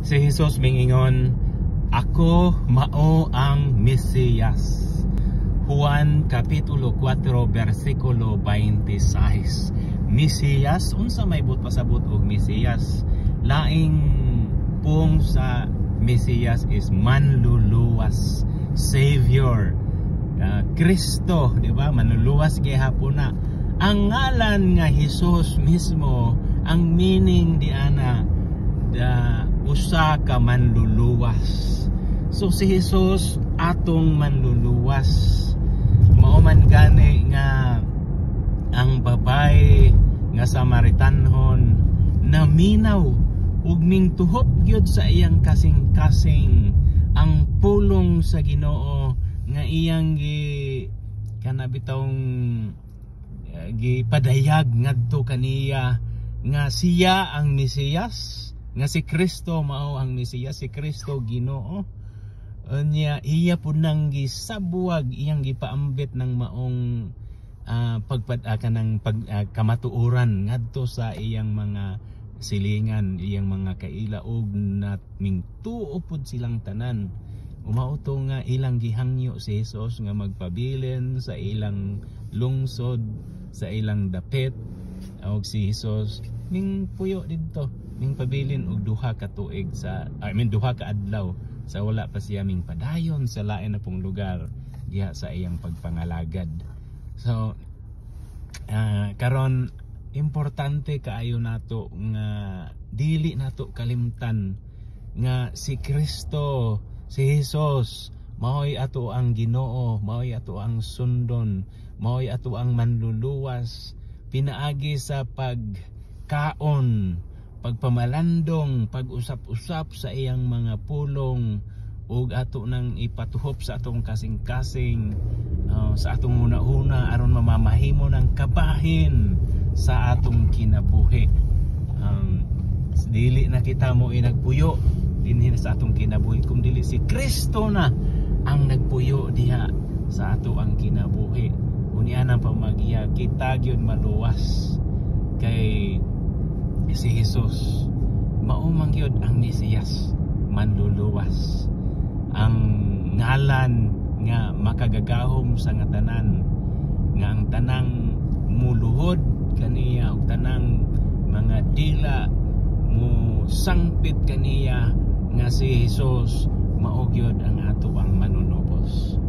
Si Jesus mingingon, ako mao ang Mesiyas. Juan Kapitulo 4 versikulo 26. Mesiyas, unsa may but pasabot og Mesiyas? Laing pong sa Mesiyas is manluluwas, Savior, Kristo, di ba? Manluluwas gihapon na. Ang ngalan nga Jesus mismo, ang meaning di ana usa ka manluluwas. So si Jesus atong manluluwas. Mao man gani nga ang babae nga Samaritanhon naminaw ug mingtuhop gyud sa iyang kasing-kasing ang pulong sa Ginoo nga iyang kanabitawng gipadayag ngadto kaniya nga siya ang Mesiyas, nga si Kristo mao ang Mesiyas, si Kristo Ginoo. Iya po nang gisabuag, iyang gipaambit ng maong kamatuoran ngadto sa iyang mga silingan, iyang mga kaila ug mingtuo pod silang tanan. Umauto nga ilang gihangyo si Jesus nga magpabilin sa ilang lungsod, sa ilang dapit. Og si Jesus ning puyo didto, ning pabilin og duha ka tuig duha ka adlaw sa wala pa siya ming padayon sa lain na pong lugar diha sa iyang pagpangalagad. So karon importante kaayo nato nga dili nato kalimtan nga si Kristo, si Jesus mao'y ato ang Ginoo, mao'y ato ang sundon, mao'y ato ang manluluwas, pinaagi sa pagkaon, pagpamalandong, pag-usap-usap sa iyang mga pulong, ug ato nang ipatuhop sa atong kasing-kasing, sa atong una-una aron mamamahimo ng kabahin sa atong kinabuhi. Dili na kita mo nagpuyo dinhi sa atong kinabuhi, kung dili si Kristo na ang nagpuyo diha sa ato ang kinabuhi. Unya nang pamagiya kita gyud maluwas kay si Jesus mao man gyud ang Mesiyas, manluluwas, ang ngalan nga makagagahom sa nga tanan, nga ang tanang muluhod kaniya ug tanang mga dila mo sangpit kaniya nga si Jesus mao gyud ang ato ang manunubos.